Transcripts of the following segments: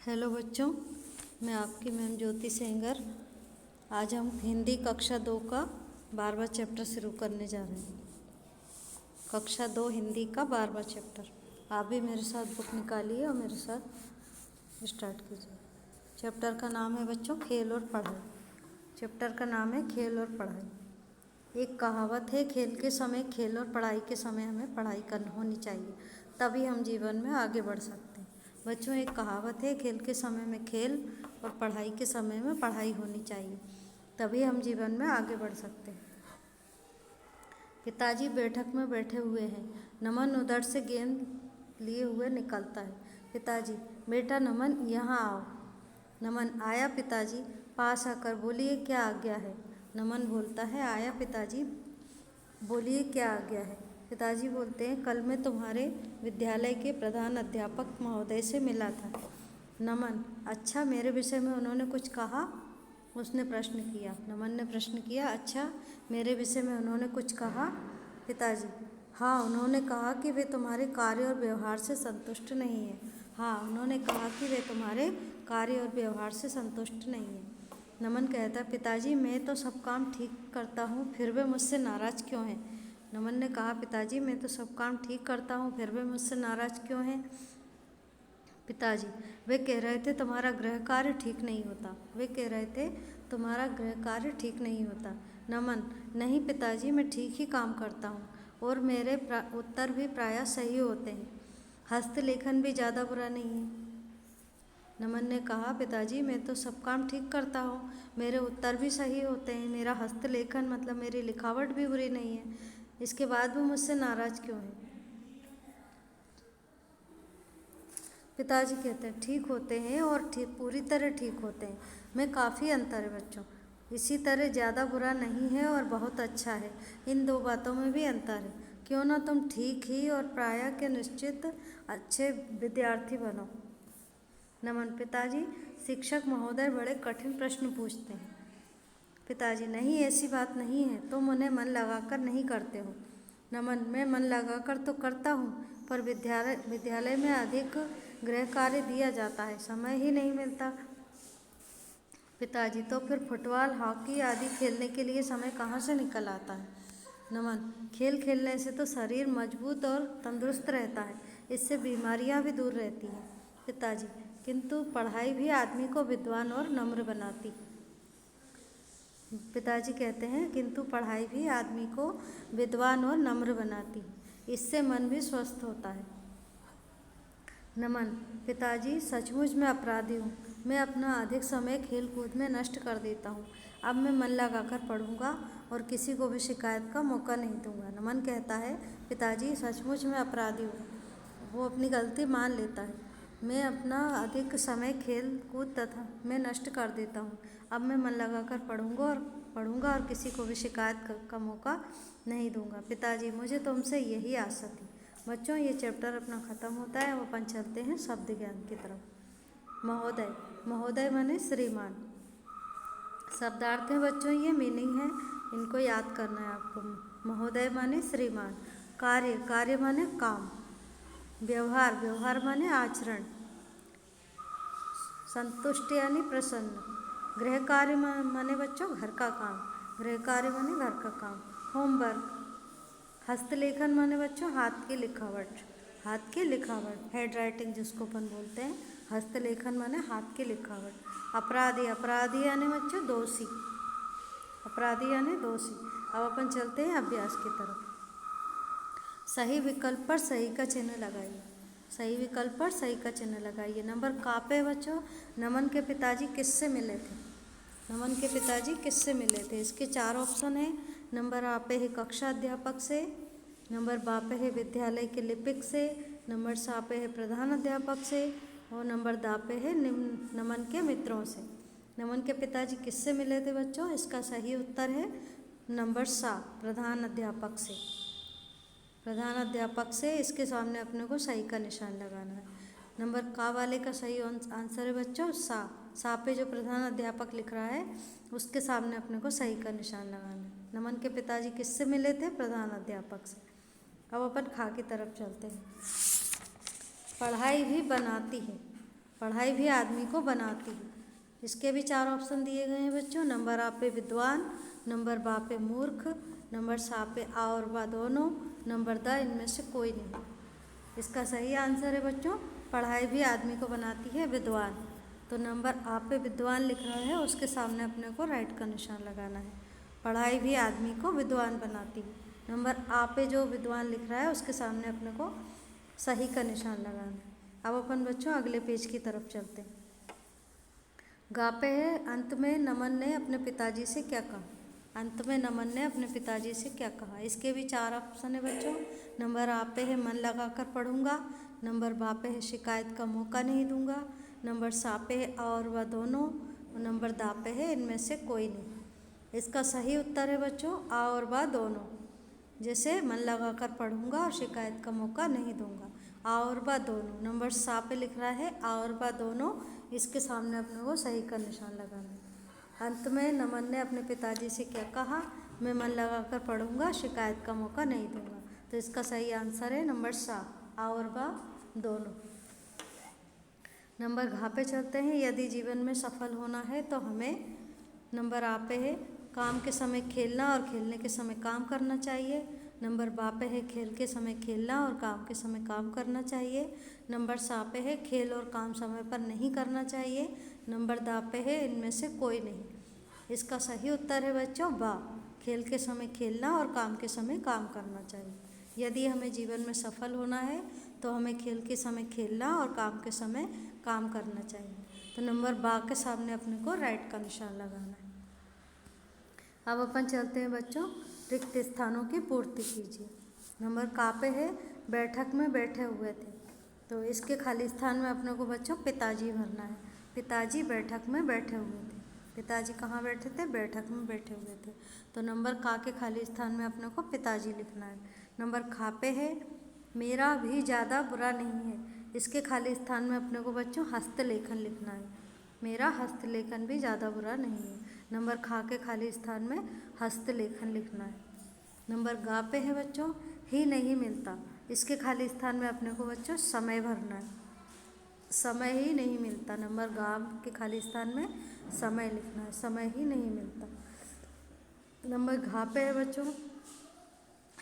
Hello बच्चों, मैं आपकी मैम ज्योति सेंगर। आज हम हिंदी कक्षा 2 का 12वां चैप्टर शुरू करने जा रहे हैं। कक्षा 2 हिंदी का 12वां चैप्टर। आप भी मेरे साथ बुक निकालिए और मेरे साथ स्टार्ट कीजिए। चैप्टर का नाम है बच्चों खेल और पढ़ाई। चैप्टर का नाम है खेल और पढ़ाई। एक कहावत है, खेल के समय खेल और पढ़ाई के समय हमें पढ़ाई करनी होनी चाहिए, तभी हम जीवन में आगे बढ़ सकते हैं। बच्चों, एक कहावत है, खेल के समय में खेल और पढ़ाई के समय में पढ़ाई होनी चाहिए, तभी हम जीवन में आगे बढ़ सकते हैं। पिताजी बैठक में बैठे हुए हैं। नमन उधर से गेंद लिए हुए निकलता है। पिताजी, बेटा नमन यहाँ आओ। नमन आया पिताजी। पास आकर बोलिए क्या आज्ञा है। नमन बोलता है, आया पिताजी, बोलिए क्या आज्ञा है। पिताजी बोलते हैं, कल मैं तुम्हारे विद्यालय के प्रधान अध्यापक महोदय से मिला था। नमन, अच्छा, मेरे विषय में उन्होंने कुछ कहा? उसने प्रश्न किया। नमन ने प्रश्न किया, अच्छा, मेरे विषय में उन्होंने कुछ कहा? पिताजी, हाँ, उन्होंने कहा कि वे तुम्हारे कार्य और व्यवहार से संतुष्ट नहीं है। हाँ, उन्होंने कहा कि वे तुम्हारे कार्य और व्यवहार से संतुष्ट नहीं है। नमन कहता, पिताजी, मैं तो सब काम ठीक करता हूँ, फिर वे मुझसे नाराज़ क्यों हैं? नमन ने कहा, पिताजी, मैं तो सब काम ठीक करता हूँ, फिर वे मुझसे नाराज़ क्यों हैं? पिताजी, वे कह रहे थे तुम्हारा गृह कार्य ठीक नहीं होता। वे कह रहे थे तुम्हारा गृह कार्य ठीक नहीं होता। नमन, नहीं पिताजी, मैं ठीक ही काम करता हूँ और मेरे उत्तर भी प्रायः सही होते हैं। हस्तलेखन भी ज़्यादा बुरा नहीं है। नमन ने कहा, पिताजी, मैं तो सब काम ठीक करता हूँ, मेरे उत्तर भी सही होते हैं, मेरा हस्तलेखन मतलब मेरी लिखावट भी बुरी नहीं है, इसके बाद भी मुझसे नाराज़ क्यों है? पिताजी कहते हैं, ठीक होते हैं और ठीक पूरी तरह ठीक होते हैं, में काफ़ी अंतर है बच्चों। इसी तरह ज़्यादा बुरा नहीं है और बहुत अच्छा है, इन दो बातों में भी अंतर है। क्यों ना तुम ठीक ही और प्रायः के निश्चित अच्छे विद्यार्थी बनो। नमन, पिताजी, शिक्षक महोदय बड़े कठिन प्रश्न पूछते हैं। पिताजी, नहीं, ऐसी बात नहीं है, तुम उन्हें मन लगाकर नहीं करते हो। नमन, मैं मन लगाकर तो करता हूँ, पर विद्यालय में अधिक गृह कार्य दिया जाता है, समय ही नहीं मिलता। पिताजी, तो फिर फुटबॉल, हॉकी आदि खेलने के लिए समय कहाँ से निकल आता है? नमन, खेल खेलने से तो शरीर मजबूत और तंदुरुस्त रहता है, इससे बीमारियाँ भी दूर रहती हैं। पिताजी, किंतु पढ़ाई भी आदमी को विद्वान और नम्र बनाती। पिताजी कहते हैं, किंतु पढ़ाई भी आदमी को विद्वान और नम्र बनाती, इससे मन भी स्वस्थ होता है। नमन, पिताजी, सचमुच मैं अपराधी हूँ, मैं अपना अधिक समय खेल कूद में नष्ट कर देता हूँ। अब मैं मन लगाकर पढ़ूंगा और किसी को भी शिकायत का मौका नहीं दूंगा। नमन कहता है, पिताजी, सचमुच मैं अपराधी हूँ। वो अपनी गलती मान लेता है। मैं अपना अधिक समय खेल कूद तथा मैं नष्ट कर देता हूँ। अब मैं मन लगाकर पढ़ूंगा और किसी को भी शिकायत का मौका नहीं दूंगा। पिताजी, मुझे तुमसे यही आशा थी। बच्चों, ये चैप्टर अपना ख़त्म होता है, अब अपन चलते हैं शब्द ज्ञान की तरफ। महोदय, महोदय माने श्रीमान। शब्दार्थ है बच्चों, ये मीनिंग है, इनको याद करना है आपको। महोदय माने श्रीमान। कार्य, कार्य माने काम। व्यवहार, व्यवहार माने आचरण। संतुष्ट यानी प्रसन्न। गृह कार्य माने बच्चों घर का काम, गृह कार्य माने घर का काम। होमवर्क। हस्तलेखन माने बच्चों हाथ की लिखावट, हाथ की लिखावट, हैंड राइटिंग जिसको अपन बोलते हैं। हस्तलेखन माने हाथ की लिखावट। अपराधी, अपराधी यानी बच्चों दोषी, अपराधी यानी दोषी। अब अपन चलते हैं अभ्यास की तरफ। सही विकल्प पर सही का चिन्ह लगाइए। सही विकल्प पर सही का चिन्ह लगाइए। नंबर का पे बच्चों, नमन के पिताजी किससे मिले थे? नमन के पिताजी किससे मिले थे? इसके 4 ऑप्शन है। नंबर आ पे है कक्षा अध्यापक से, नंबर बा पे है विद्यालय के लिपिक से, नंबर सा पे है प्रधान अध्यापक से और नंबर दा पे है नमन के मित्रों से। नमन के पिताजी किससे मिले थे बच्चों? इसका सही उत्तर है नंबर सा, प्रधान अध्यापक से। प्रधान अध्यापक से, इसके सामने अपने को सही का निशान लगाना है। नंबर का वाले का सही आंसर है बच्चों सा। सा पे जो प्रधान अध्यापक लिख रहा है उसके सामने अपने को सही का निशान लगाना है। नमन के पिताजी किससे मिले थे? प्रधान अध्यापक से। अब अपन खा की तरफ चलते हैं। पढ़ाई भी बनाती है। पढ़ाई भी आदमी को बनाती है। इसके भी 4 ऑप्शन दिए गए हैं बच्चों। नंबर आ पे विद्वान, नंबर बा पे मूर्ख, नंबर सा पे आ और बा दोनों, नंबर द इनमें से कोई नहीं। इसका सही आंसर है बच्चों, पढ़ाई भी आदमी को बनाती है विद्वान। तो नंबर आ पे विद्वान लिख रहा है, उसके सामने अपने को राइट का निशान लगाना है। पढ़ाई भी आदमी को विद्वान बनाती है। नंबर आ पे जो विद्वान लिख रहा है उसके सामने अपने को सही का निशान लगाना है। अब अपन बच्चों अगले पेज की तरफ चलते हैं। गा पे है, अंत में नमन ने अपने पिताजी से क्या कहा। अंत में नमन ने अपने पिताजी से क्या कहा। इसके भी 4 ऑप्शन है बच्चों। नंबर आ पे है, मन लगा कर पढ़ूंगा। नंबर बा पे है, शिकायत का मौका नहीं दूंगा। नंबर सा पे है, आ और वह दोनों, और नंबर दा पे है, इनमें से कोई नहीं। इसका सही उत्तर है बच्चों आ और वह दोनों। जैसे मन लगा कर पढ़ूंगा और शिकायत का मौका नहीं दूंगा, आ और बा दोनों। नंबर सा पे लिख रहा है आ और बा दोनों, इसके सामने अपने को सही का निशान लगाना है। अंत में नमन ने अपने पिताजी से क्या कहा, मैं मन लगा कर पढ़ूंगा, शिकायत का मौका नहीं दूंगा। तो इसका सही आंसर है नंबर सा, आ और बा दोनों। नंबर घा पे चलते हैं। यदि जीवन में सफल होना है तो हमें, नंबर आ पे है, काम के समय खेलना और खेलने के समय काम करना चाहिए। नंबर बा पे है, खेल के समय खेलना और काम के समय काम करना चाहिए। नंबर सा पे है, खेल और काम समय पर नहीं करना चाहिए। नंबर दा पे है, इनमें से कोई नहीं। इसका सही उत्तर है बच्चों बा, खेल के समय खेलना और काम के समय काम करना चाहिए। यदि हमें जीवन में सफल होना है तो हमें खेल के समय खेलना और काम के समय काम करना चाहिए। तो नंबर बा के सामने अपने को राइट का निशान लगाना है। अब अपन चलते हैं बच्चों, रिक्त स्थानों की पूर्ति कीजिए। नंबर का पे है, बैठक में बैठे हुए थे। तो इसके खाली स्थान में अपने को बच्चों पिताजी भरना है। पिताजी बैठक में बैठे हुए थे। पिताजी कहाँ बैठे थे, बैठक में बैठे हुए थे। तो नंबर का के खाली स्थान में अपने को पिताजी लिखना है। नंबर खा पे है, मेरा भी ज़्यादा बुरा नहीं है। इसके खाली स्थान में अपने को बच्चों हस्तलेखन लिखना है। मेरा हस्तलेखन भी ज़्यादा बुरा नहीं है। नंबर खा के खाली स्थान में हस्तलेखन लिखना है। नंबर गा पे है बच्चों, ही नहीं मिलता। इसके खाली स्थान में अपने को बच्चों समय भरना है। समय ही नहीं मिलता। नंबर गा के खाली स्थान में समय लिखना है, समय ही नहीं मिलता। नंबर घा पे है बच्चों,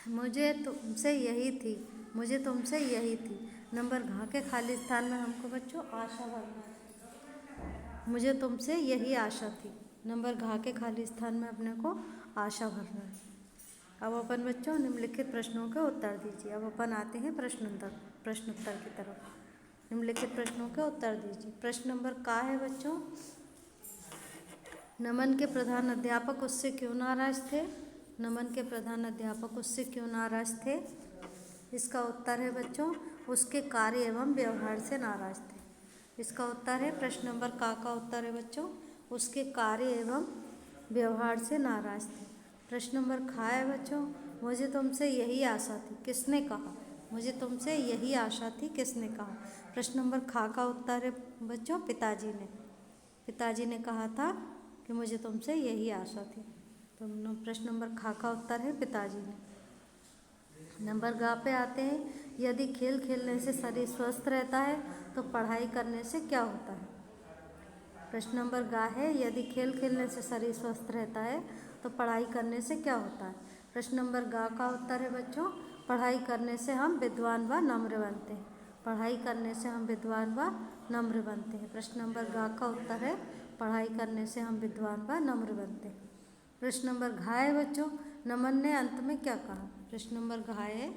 मुझे तुमसे यही थी, मुझे तुमसे यही थी। नंबर घा के खाली स्थान में हमको बच्चों आशा भरना है। मुझे तुमसे यही आशा थी। नंबर घा के खाली स्थान में अपने को आशा भरना है। अब अपन बच्चों निम्नलिखित प्रश्नों के उत्तर दीजिए। अब अपन आते हैं प्रश्नोत्तर की तरफ। निम्नलिखित प्रश्नों के उत्तर दीजिए। प्रश्न नंबर का है बच्चों, नमन के प्रधान अध्यापक उससे क्यों नाराज थे। नमन के प्रधान अध्यापक उससे क्यों नाराज थे। इसका उत्तर है बच्चों, उसके कार्य एवं व्यवहार से नाराज थे। इसका उत्तर है प्रश्न नंबर का उत्तर है बच्चों, उसके कार्य एवं व्यवहार से नाराज थे। प्रश्न नंबर खा है बच्चों, मुझे तुमसे यही आशा थी, किसने कहा। मुझे तुमसे यही आशा थी, किसने कहा। प्रश्न नंबर खा का उत्तर है बच्चों, पिताजी ने। पिताजी ने कहा था कि मुझे तुमसे यही आशा थी। तो प्रश्न नंबर खा का उत्तर है पिताजी ने। नंबर गा पे आते हैं, यदि खेल खेलने से शरीर स्वस्थ रहता है तो पढ़ाई करने से क्या होता है। प्रश्न नंबर गा है, यदि खेल खेलने से शरीर स्वस्थ रहता है तो पढ़ाई करने से क्या होता है। प्रश्न नंबर गा का उत्तर है बच्चों, पढ़ाई करने से हम विद्वान व नम्र बनते हैं। पढ़ाई करने से हम विद्वान व नम्र बनते हैं। प्रश्न नंबर गा का उत्तर है, पढ़ाई करने से हम विद्वान व नम्र बनते हैं। प्रश्न नंबर घा है बच्चों, नमन ने अंत में क्या कहा। प्रश्न नंबर घा है,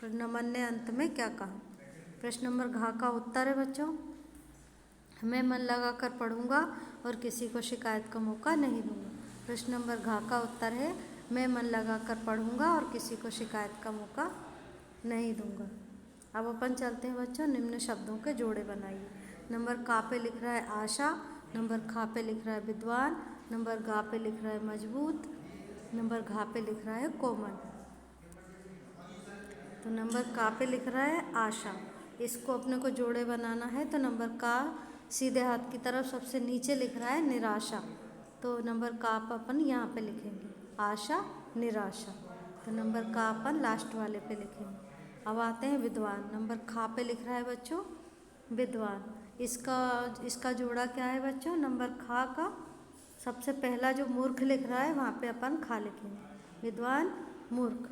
नमन ने अंत में क्या कहा। प्रश्न नंबर घा का उत्तर है बच्चों, मैं मन लगा कर पढ़ूंगा और किसी को शिकायत का मौका नहीं दूंगा। प्रश्न नंबर घा का उत्तर है, मैं मन लगा कर पढ़ूंगा और किसी को शिकायत का मौका नहीं दूंगा। अब अपन चलते हैं बच्चों, निम्न शब्दों के जोड़े बनाइए। नंबर का पे लिख रहा है आशा, नंबर खा पे लिख रहा है विद्वान, नंबर गा पे लिख रहा है मजबूत, नंबर घा पे लिख रहा है कोमल। तो नंबर का पे लिख रहा है आशा, इसको अपने को जोड़े बनाना है। तो नंबर का सीधे हाथ की तरफ सबसे नीचे लिख रहा है निराशा। तो नंबर का अपन यहाँ पे लिखेंगे आशा निराशा। तो नंबर का अपन लास्ट वाले पे लिखेंगे। अब आते हैं विद्वान। नंबर खा पे लिख रहा है बच्चों विद्वान, इसका जोड़ा क्या है बच्चों? नंबर खा का सबसे पहला जो मूर्ख लिख रहा है वहाँ पे अपन खा लिखेंगे, विद्वान मूर्ख।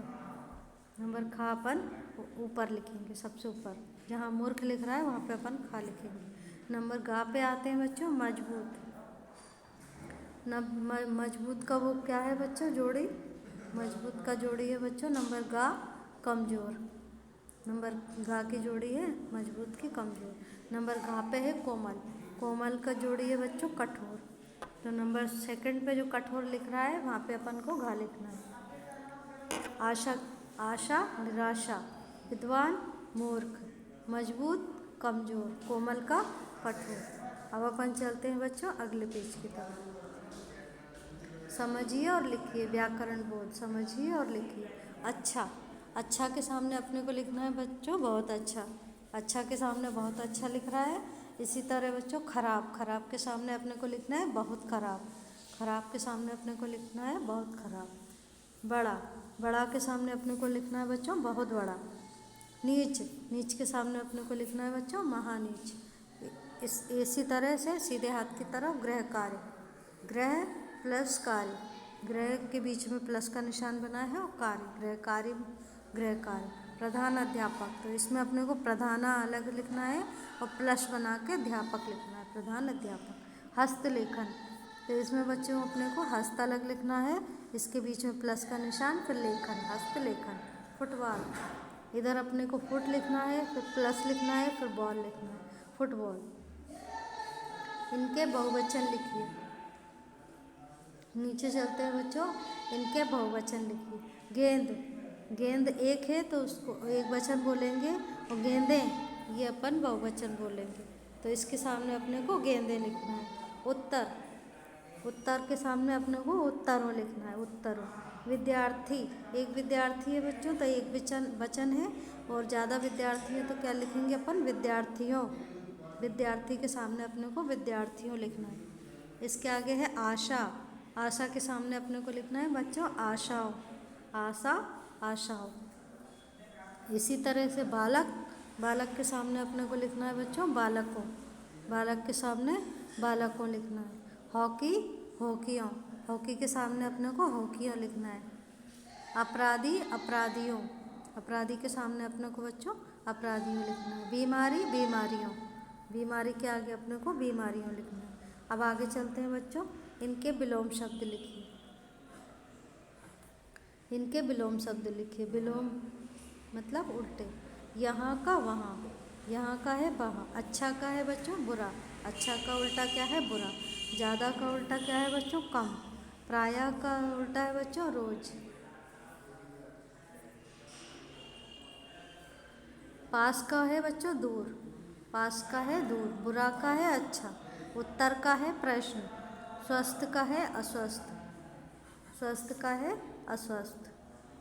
नंबर खा अपन ऊपर लिखेंगे, सबसे ऊपर जहाँ मूर्ख लिख रहा है वहाँ पे अपन खा लिखेंगे। नंबर गा पे आते हैं बच्चों, मजबूत। मजबूत का वो क्या है बच्चों? जोड़ी। मजबूत का जोड़ी है बच्चों नंबर गा, कमज़ोर। नंबर गा की जोड़ी है मजबूत की कमज़ोर। नंबर घा पे है कोमल। कोमल का जोड़ी है बच्चों कठोर। तो नंबर सेकंड पे जो कठोर लिख रहा है वहाँ पे अपन को घा लिखना है। आशा, आशा निराशा, विद्वान मूर्ख, मजबूत कमज़ोर, कोमल का कठोर। अब अपन चलते हैं बच्चों अगले पेज की तरफ। समझिए और लिखिए, व्याकरण बोध। समझिए और लिखिए। अच्छा, अच्छा के सामने अपने को लिखना है बच्चों बहुत अच्छा। अच्छा के सामने बहुत अच्छा लिख रहा है। इसी तरह बच्चों खराब, खराब के सामने अपने को लिखना है बहुत खराब। खराब के सामने अपने को लिखना है बहुत खराब। बड़ा, बड़ा के सामने अपने को लिखना है बच्चों बहुत बड़ा। नीच, नीच के सामने अपने को लिखना है बच्चों महानीच। इसी तरह से सीधे हाथ की तरफ गृह कार्य, गृह प्लस कार्य, गृह के बीच में प्लस का निशान बना है और कार्य, गृह कार्य, गृह कार्य। प्रधान अध्यापक, तो इसमें अपने को प्रधाना अलग लिखना है और प्लस बना के अध्यापक लिखना है, प्रधान अध्यापक। हस्तलेखन, तो इसमें बच्चों अपने को हस्त अलग लिखना है, इसके बीच में प्लस का निशान, फिर लेखन, हस्तलेखन। फुटबॉल, इधर अपने को फुट लिखना है, फिर प्लस लिखना है, फिर बॉल लिखना है, फुटबॉल। इनके बहुवचन लिखिए। नीचे चलते हैं बच्चों, इनके बहुवचन लिखिए। गेंद, गेंद एक है तो उसको एक वचन बोलेंगे, और गेंदें ये अपन बहुवचन बोलेंगे, तो इसके सामने अपने को गेंदें लिखना है। उत्तर, उत्तर के सामने अपने को उत्तरों लिखना है, उत्तरों। विद्यार्थी, एक विद्यार्थी है बच्चों तो एक वचन है, और ज़्यादा विद्यार्थी है तो क्या लिखेंगे अपन? विद्यार्थियों। विद्यार्थी के सामने अपने को विद्यार्थियों लिखना है। इसके आगे है आशा, आशा के सामने अपने को लिखना है बच्चों आशाओं, आशा, आशाओं। इसी तरह से बालक, बालक के सामने अपने को लिखना है बच्चों बालकों, बालक के सामने बालकों लिखना है। हॉकी, हॉकियों, हॉकी के सामने अपने को हॉकियों लिखना है। अपराधी, अपराधियों, अपराधी के सामने अपने को बच्चों अपराधियों लिखना है। बीमारी, बीमारियों, बीमारी के आगे अपने को बीमारियों लिखना है। अब आगे चलते हैं बच्चों, इनके विलोम शब्द लिखिए। इनके विलोम शब्द लिखिए। विलोम मतलब उल्टे। यहाँ का वहाँ, यहाँ का है वहाँ। अच्छा का है बच्चों बुरा, अच्छा का उल्टा क्या है? बुरा। ज़्यादा का उल्टा क्या है बच्चों? कम। प्रायः का उल्टा है बच्चों रोज। पास का है बच्चों दूर, पास का है दूर। बुरा का है अच्छा। उत्तर का है प्रश्न। स्वस्थ का है अस्वस्थ, स्वस्थ का है अस्वस्थ।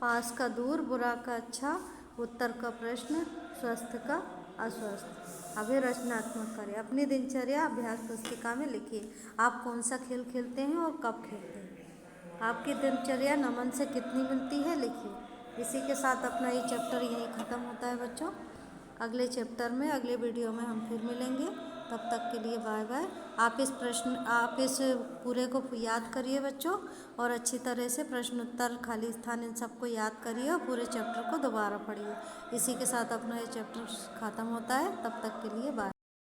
पास का दूर, बुरा का अच्छा, उत्तर का प्रश्न, स्वस्थ का अस्वस्थ। अभी रचनात्मक करें। अपनी दिनचर्या अभ्यास पुस्तिका में लिखिए। आप कौन सा खेल खेलते हैं और कब खेलते हैं? आपकी दिनचर्या नमन से कितनी मिलती है लिखिए। इसी के साथ अपना ये चैप्टर यहीं ख़त्म होता है बच्चों। अगले चैप्टर में, अगले वीडियो में हम फिर मिलेंगे। तब तक के लिए बाय बाय। आप इस पूरे को याद करिए बच्चों, और अच्छी तरह से प्रश्न उत्तर, खाली स्थान, इन सबको याद करिए और पूरे चैप्टर को दोबारा पढ़िए। इसी के साथ अपना ये चैप्टर ख़त्म होता है। तब तक के लिए बाय।